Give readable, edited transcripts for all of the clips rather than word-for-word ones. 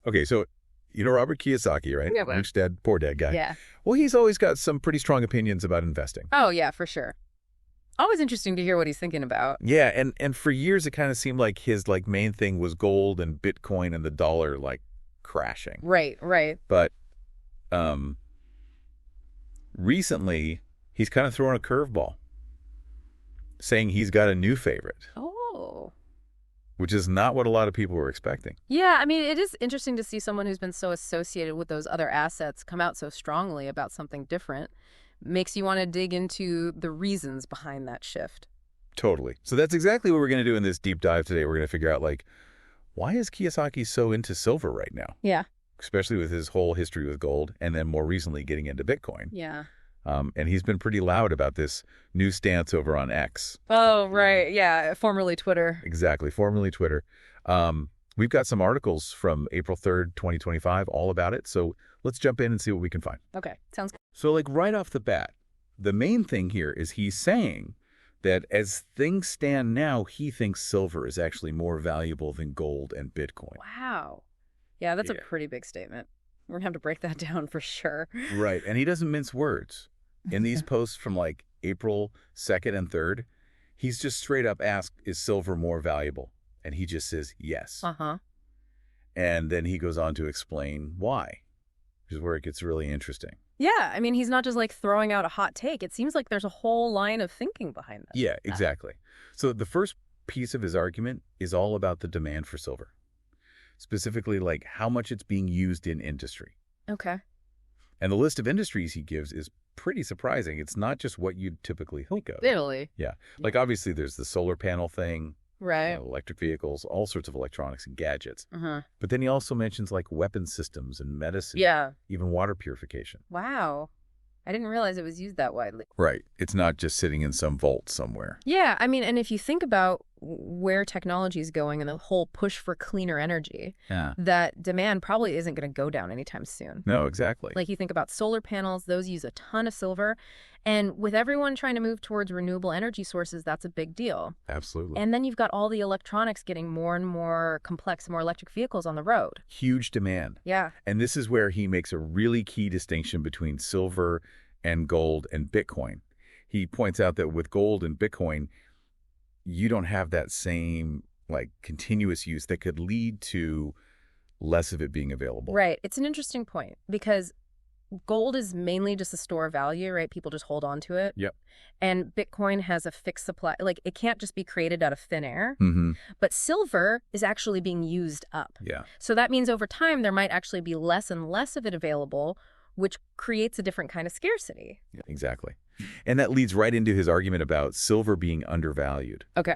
Okay, so you know Robert Kiyosaki, right? Yeah. Rich Dad, Poor Dad guy. Yeah. Well, he's always got some pretty strong opinions about investing. Oh, yeah, for sure. Always interesting to hear what he's thinking about. Yeah, and for years it kind of seemed like his main thing was gold and Bitcoin and the dollar crashing. Right, right. But recently he's kind of throwing a curveball, saying he's got a new favorite. Oh. Which is not what a lot of people were expecting. Yeah, I mean, it is interesting to see someone who's been so associated with those other assets come out so strongly about something different. Makes you want to dig into the reasons behind that shift. Totally. So that's exactly what we're going to do in this deep dive today. We're going to figure out, why is Kiyosaki so into silver right now? Yeah. Especially with his whole history with gold and then more recently getting into Bitcoin. Yeah. And he's been pretty loud about this new stance over on X. Oh, right. Yeah. Formerly Twitter. Exactly. Formerly Twitter. We've got some articles from April 3rd, 2025, all about it. So let's jump in and see what we can find. Okay. Sounds good. So right off the bat, the main thing here is he's saying that as things stand now, he thinks silver is actually more valuable than gold and Bitcoin. Wow. Yeah, that's a pretty big statement. We're going to have to break that down for sure. Right. And he doesn't mince words. In these posts from April 2nd and 3rd, he's just straight up asked, is silver more valuable? And he just says yes. Uh-huh. And then he goes on to explain why, which is where it gets really interesting. Yeah, I mean, he's not just throwing out a hot take. It seems like there's a whole line of thinking behind that. Yeah, exactly. So the first piece of his argument is all about the demand for silver, specifically how much it's being used in industry. Okay. And the list of industries he gives is pretty surprising. It's not just what you'd typically think of. Really? Yeah. Obviously there's the solar panel thing, right? Electric vehicles, all sorts of electronics and gadgets. Uh-huh. But then he also mentions weapon systems and medicine. Yeah. Even water purification. Wow. I didn't realize it was used that widely. Right. It's not just sitting in some vault somewhere. Yeah. I mean, and if you think about where technology is going and the whole push for cleaner energy, that demand probably isn't going to go down anytime soon. No, exactly. You think about solar panels, those use a ton of silver. And with everyone trying to move towards renewable energy sources, that's a big deal. Absolutely. And then you've got all the electronics getting more and more complex, more electric vehicles on the road. Huge demand. Yeah. And this is where he makes a really key distinction between silver and gold and Bitcoin. He points out that with gold and Bitcoin, you don't have that same continuous use that could lead to less of it being available. Right. It's an interesting point because gold is mainly just a store of value, right? People just hold on to it. Yep. And Bitcoin has a fixed supply. It can't just be created out of thin air. Mm-hmm. But silver is actually being used up. Yeah. So that means over time, there might actually be less and less of it available, which creates a different kind of scarcity. Yeah, exactly. And that leads right into his argument about silver being undervalued. Okay.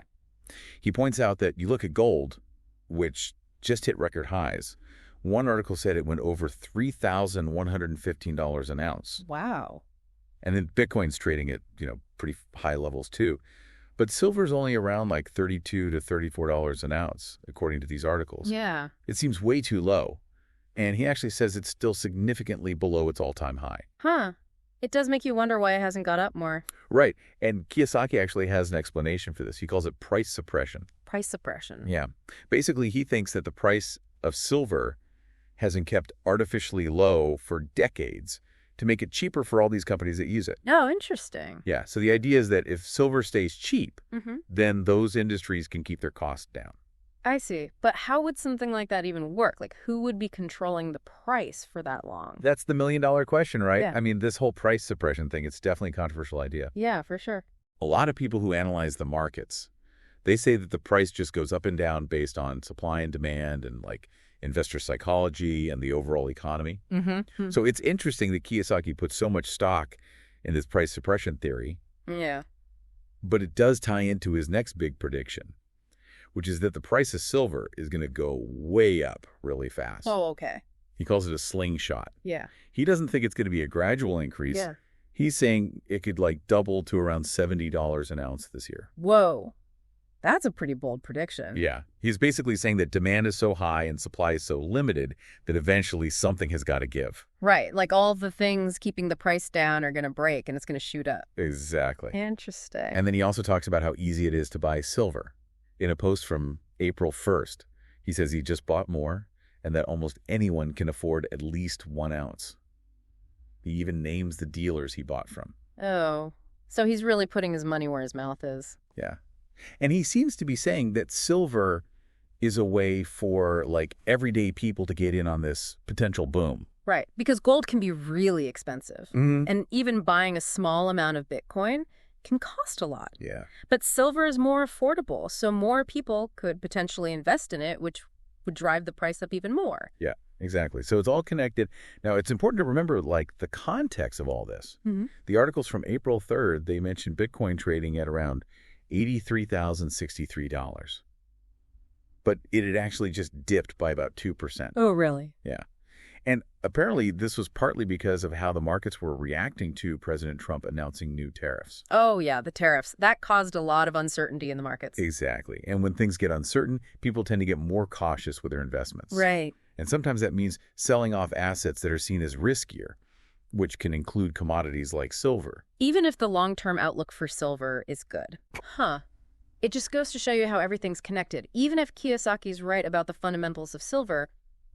He points out that you look at gold, which just hit record highs. One article said it went over $3,115 an ounce. Wow. And then Bitcoin's trading at, pretty high levels too. But silver's only around $32 to $34 an ounce, according to these articles. Yeah. It seems way too low. And he actually says it's still significantly below its all-time high. Huh. It does make you wonder why it hasn't got up more. Right. And Kiyosaki actually has an explanation for this. He calls it price suppression. Price suppression. Yeah. Basically, he thinks that the price of silver has been kept artificially low for decades to make it cheaper for all these companies that use it. Oh, interesting. Yeah. So the idea is that if silver stays cheap, then those industries can keep their costs down. I see. But how would something like that even work? Who would be controlling the price for that long? That's the million-dollar question, right? Yeah. I mean, this whole price suppression thing, it's definitely a controversial idea. Yeah, for sure. A lot of people who analyze the markets, they say that the price just goes up and down based on supply and demand and investor psychology and the overall economy. Mm-hmm. So it's interesting that Kiyosaki puts so much stock in this price suppression theory. Yeah. But it does tie into his next big prediction, which is that the price of silver is going to go way up really fast. Oh, okay. He calls it a slingshot. Yeah. He doesn't think it's going to be a gradual increase. Yeah. He's saying it could double to around $70 an ounce this year. Whoa. That's a pretty bold prediction. Yeah. He's basically saying that demand is so high and supply is so limited that eventually something has got to give. Right. All the things keeping the price down are going to break and it's going to shoot up. Exactly. Interesting. And then he also talks about how easy it is to buy silver. In a post from April 1st, he says he just bought more and that almost anyone can afford at least 1 ounce. He even names the dealers he bought from. Oh, so he's really putting his money where his mouth is. Yeah. And he seems to be saying that silver is a way for, like, everyday people to get in on this potential boom. Right, because gold can be really expensive. And even buying a small amount of Bitcoin can cost a lot. Yeah. But silver is more affordable, so more people could potentially invest in it, which would drive the price up even more. Yeah, exactly. So it's all connected. Now, it's important to remember, like, the context of all this. The articles from April 3rd, they mentioned Bitcoin trading at around $83,063. But it had actually just dipped by about 2%. Oh, really? Yeah. And apparently this was partly because of how the markets were reacting to President Trump announcing new tariffs. Oh, yeah, the tariffs. That caused a lot of uncertainty in the markets. Exactly. And when things get uncertain, people tend to get more cautious with their investments. Right. And sometimes that means selling off assets that are seen as riskier, which can include commodities like silver. Even if the long-term outlook for silver is good. It just goes to show you how everything's connected. Even if Kiyosaki's right about the fundamentals of silver,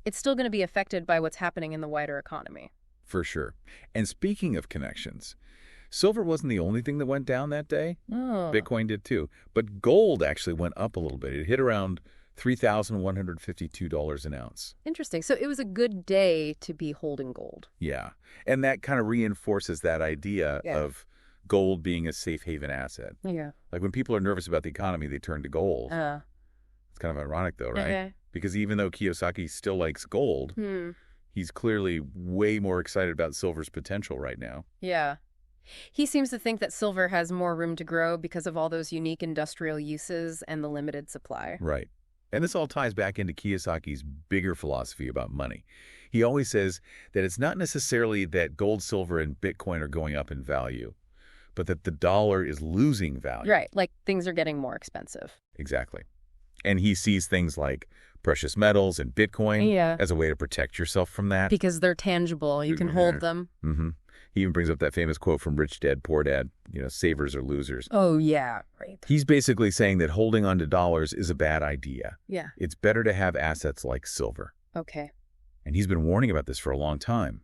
it's still going to be affected by what's happening in the wider economy. For sure. And speaking of connections, silver wasn't the only thing that went down that day. Oh. Bitcoin did too. But gold actually went up a little bit. It hit around $3,152 an ounce. Interesting. So it was a good day to be holding gold. Yeah. And that kind of reinforces that idea of gold being a safe haven asset. Yeah. Like when people are nervous about the economy, they turn to gold. It's kind of ironic though, right? Okay. Because even though Kiyosaki still likes gold, he's clearly way more excited about silver's potential right now. Yeah. He seems to think that silver has more room to grow because of all those unique industrial uses and the limited supply. Right. And this all ties back into Kiyosaki's bigger philosophy about money. He always says that it's not necessarily that gold, silver, and Bitcoin are going up in value, but that the dollar is losing value. Right, like things are getting more expensive. Exactly. And he sees things like precious metals and Bitcoin as a way to protect yourself from that. Because they're tangible. You can hold them. He even brings up that famous quote from Rich Dad, Poor Dad, savers or losers. Oh, yeah, right. He's basically saying that holding on to dollars is a bad idea. Yeah. It's better to have assets like silver. Okay. And he's been warning about this for a long time,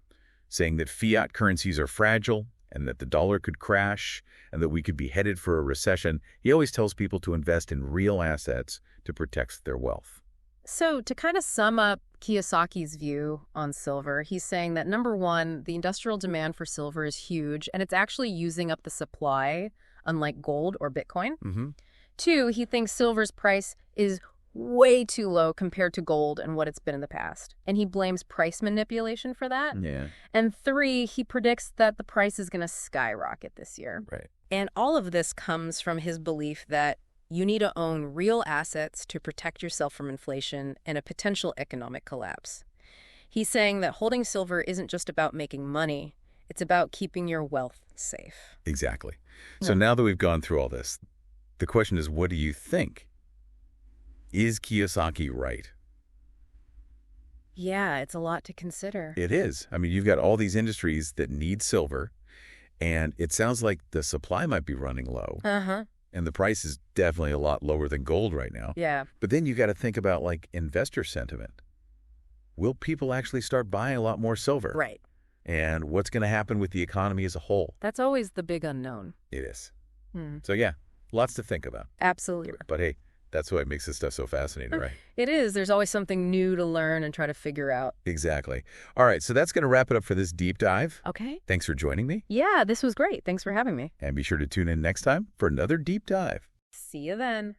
saying that fiat currencies are fragile and that the dollar could crash and that we could be headed for a recession. He always tells people to invest in real assets to protect their wealth. So to kind of sum up Kiyosaki's view on silver, he's saying that number one, the industrial demand for silver is huge and it's actually using up the supply, unlike gold or Bitcoin. Two, he thinks silver's price is way too low compared to gold and what it's been in the past. And he blames price manipulation for that. Yeah. And three, he predicts that the price is going to skyrocket this year. Right. And all of this comes from his belief that you need to own real assets to protect yourself from inflation and a potential economic collapse. He's saying that holding silver isn't just about making money, it's about keeping your wealth safe. Exactly. So now that we've gone through all this, the question is, what do you think? Is Kiyosaki right? Yeah, it's a lot to consider. It is. I mean, you've got all these industries that need silver, and it sounds like the supply might be running low. And the price is definitely a lot lower than gold right now. Yeah. But then you got to think about, like, investor sentiment. Will people actually start buying a lot more silver? Right. And what's going to happen with the economy as a whole? That's always the big unknown. It is. So, yeah, lots to think about. Absolutely. But, hey, that's what makes this stuff so fascinating, right? It is. There's always something new to learn and try to figure out. Exactly. All right, so that's going to wrap it up for this deep dive. Okay. Thanks for joining me. Yeah, this was great. Thanks for having me. And be sure to tune in next time for another deep dive. See you then.